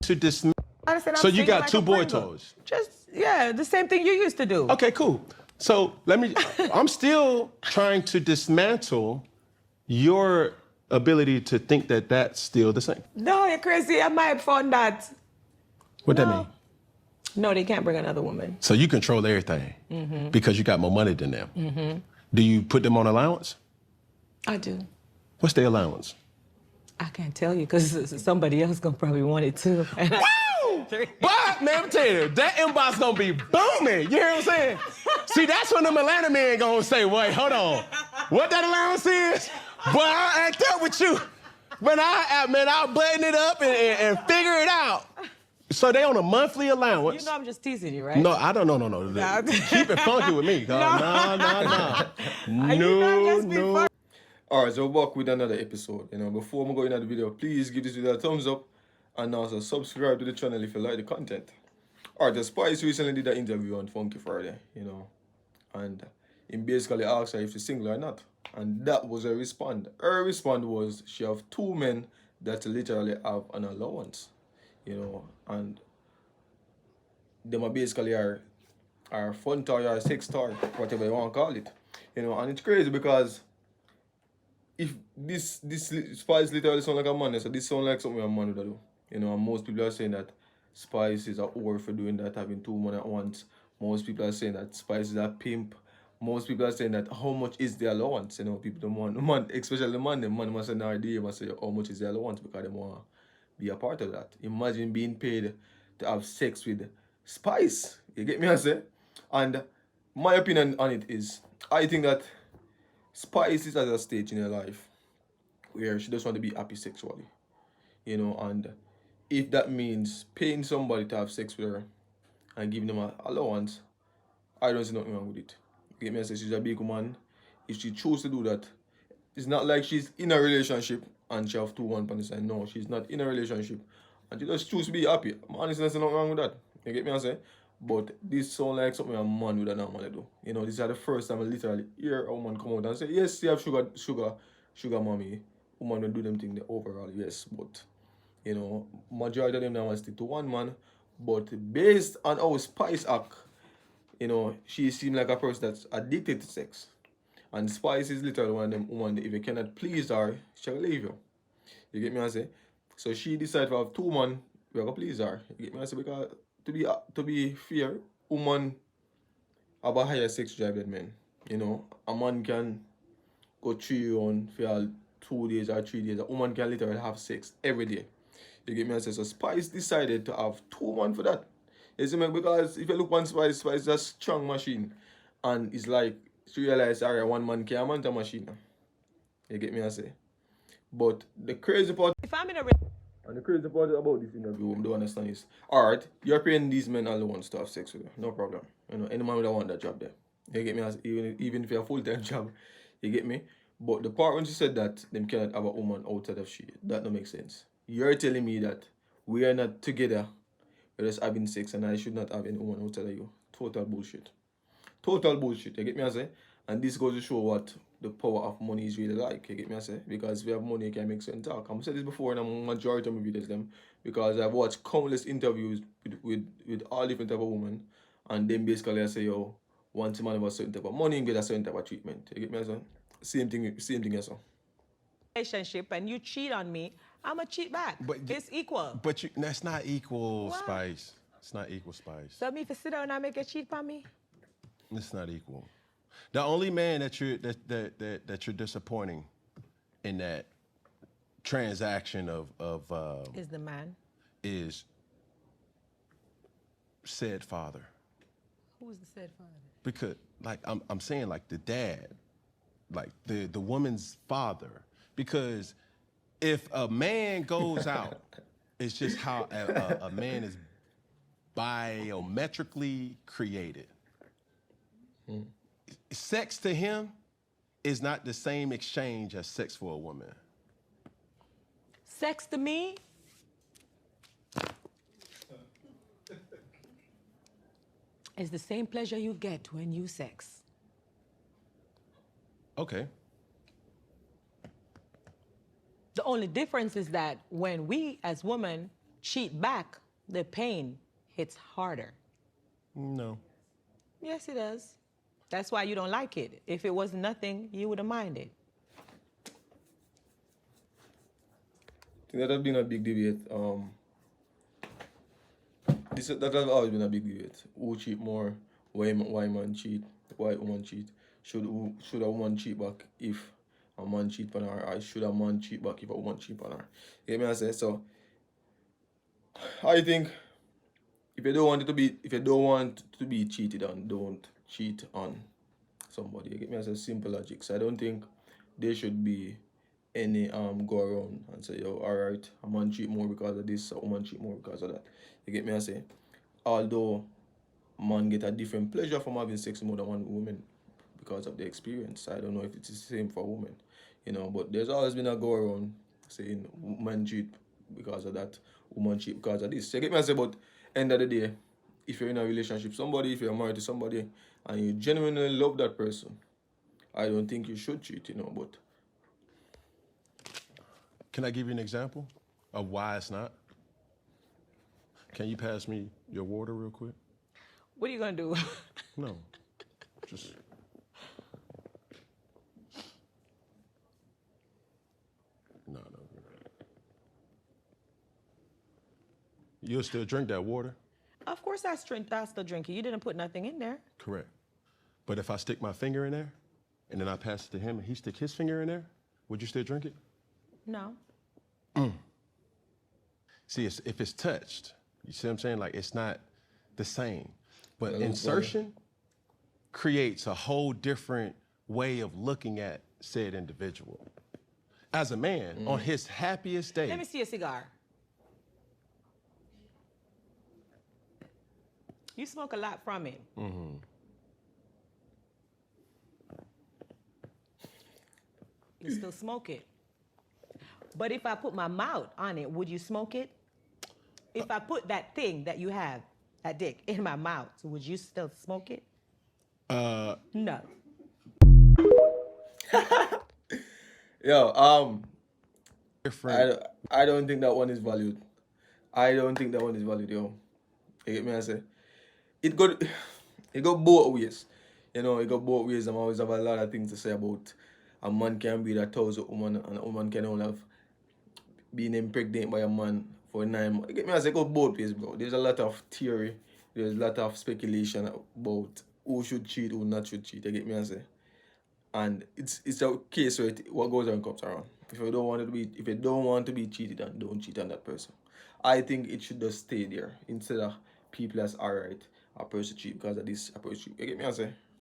to dismantle. Honestly, So you got like two boy toys. Yeah, the same thing you used to do. Okay, cool. So I'm still trying to dismantle your ability to think that that's still the same. No, you're crazy. I might have found that. What that mean? No, they can't bring another woman. So you control everything because you got more money than them. Do you put them on allowance? I do. What's their allowance? I can't tell you because somebody else gonna probably want it too. Woo! But man, I'm telling you, that inbox gonna be booming. You hear what I'm saying? See, that's when them Atlanta men gonna say, wait, hold on. What that allowance is? Boy, I'll act up with you. But I'll button it up and figure it out. So they on a monthly allowance. You know I'm just teasing you, right? No, I don't know. No. Keep it funky with me. No. No. Alright, so we're back with another episode. Before we go into the video, please give this video a thumbs up and also subscribe to the channel if you like the content. Alright, the Spice recently did an interview on Funky Friday, and he basically asked her if she's single or not. And that was her response. Her response was she have two men that literally have an allowance, and them are basically our fun toy or sex toy, whatever you want to call it. And it's crazy because if this Spice literally sound like a man, so this sound like something a man would do. And most people are saying that Spice is a whore for doing that, having two men at once. Most people are saying that Spice is a pimp. Most people are saying that how much is the allowance? People don't want, man, especially the man must have an idea, must say how much is the allowance because they want to be a part of that. Imagine being paid to have sex with Spice. You get me, I say? And my opinion on it is, I think that Spice is at a stage in her life where she just want to be happy sexually. And if that means paying somebody to have sex with her and giving them an allowance, I don't see nothing wrong with it. You get me? I say she's a big woman. If she chooses to do that, it's not like she's in a relationship and she have two one on the side. No, she's not in a relationship and she just choose to be happy. Honestly, there's nothing wrong with that. You get me? I say? But this sounds like something a man would normally do. This is the first time I literally hear a woman come out and say, yes, you have sugar mommy. Woman don't do them things overall, yes. But, majority of them now want to stick to one man. But based on how Spice act, she seems like a person that's addicted to sex. And Spice is literally one of them women that if you cannot please her, she'll leave you. You get me? I say? So she decided to have two men, we're going to please her. You get me? I say? Because to be fair, women have a higher sex drive than men. A man can go 3 rounds for 2 days or 3 days. A woman can literally have sex every day. You get me? I say? So Spice decided to have two men for that. You see me? Because if you look on Spice is a strong machine. And it's like, she realized, alright, one man can't mount a machine. You get me? I say? But the crazy part, if I'm in a and the crazy part about this interview, I don't understand is, alright, you're paying these men allowance to have sex with you, no problem. Any man would want that job there. You get me? Even if you're a full-time job, you get me? But the part when she said that them cannot have a woman outside of she, that don't make sense. You're telling me that we are not together, we're just having sex and I should not have any woman outside of you. Total bullshit. Total bullshit, you get me? I say? And this goes to show what the power of money is really like, you get me? I say? Because if you have money, you can make certain talk. I've said this before in a majority of my videos, because I've watched countless interviews with all different type of women, and then basically I say, yo, once a man have a certain type of money, you get a certain type of treatment. You get me? I say? Same thing, yes, sir. relationship and you cheat on me, I'm going to cheat back. But it's equal. But that's not equal, what? Spice. It's not equal, Spice. So me if you sit down and make a cheat on me? It's not equal. The only man that you're disappointing in that transaction of is the man. Is said father. Who is the said father? Because like I'm saying like the dad, like the woman's father. Because if a man goes out, it's just how a man is biometrically created. Sex to him is not the same exchange as sex for a woman. Sex to me? Is the same pleasure you get when you sex. Okay. The only difference is that when we as women cheat back, the pain hits harder. No. Yes, it does. That's why you don't like it. If it was nothing, you would have minded. I think that has been a big debate. That has always been a big debate. Who cheat more? Why man cheat? Why woman cheat? Should a woman cheat back if a man cheat on her? Or should a man cheat back if a woman cheat on her? You get me? I say so. I think if you don't want to be cheated on, don't cheat on somebody. You get me? As a simple logic. So I don't think there should be any go around and say, yo, alright, a man cheat more because of this, a woman cheat more because of that. You get me? I say, although man get a different pleasure from having sex more than one woman because of the experience. I don't know if it's the same for women, but there's always been a go around saying man cheat because of that, woman cheat because of this. So you get me? I say, but end of the day, if you're in a relationship, if you're married to somebody and you genuinely love that person, I don't think you should cheat, but. Can I give you an example of why it's not? Can you pass me your water real quick? What are you going to do? No. Just. No. You'll still drink that water? Of course I still drink it. You didn't put nothing in there. Correct. But if I stick my finger in there and then I pass it to him and he stick his finger in there, would you still drink it? No. See, if it's touched, you see what I'm saying? Like, it's not the same. But insertion creates a whole different way of looking at said individual. As a man, on his happiest day. Let me see a cigar. You smoke a lot from it. Mm-hmm. You still smoke it. But if I put my mouth on it, would you smoke it? If I put that thing that you have, that dick, in my mouth, would you still smoke it? No. Yo, Different. I don't think that one is valued. Yo. You get me? I say, it go both ways. It go both ways. I always have a lot of things to say about a man can be 1,000 woman and a woman can only have been impregnated by a man for 9 months. You get me? I say, go both ways, bro. There's a lot of theory. There's a lot of speculation about who should cheat, who not should cheat. You get me? I say, and it's a case where what goes around comes around. If you don't want to be cheated on, don't cheat on that person. I think it should just stay there instead of people as alright, a person cheat because of this, a person cheat. You get me? I say.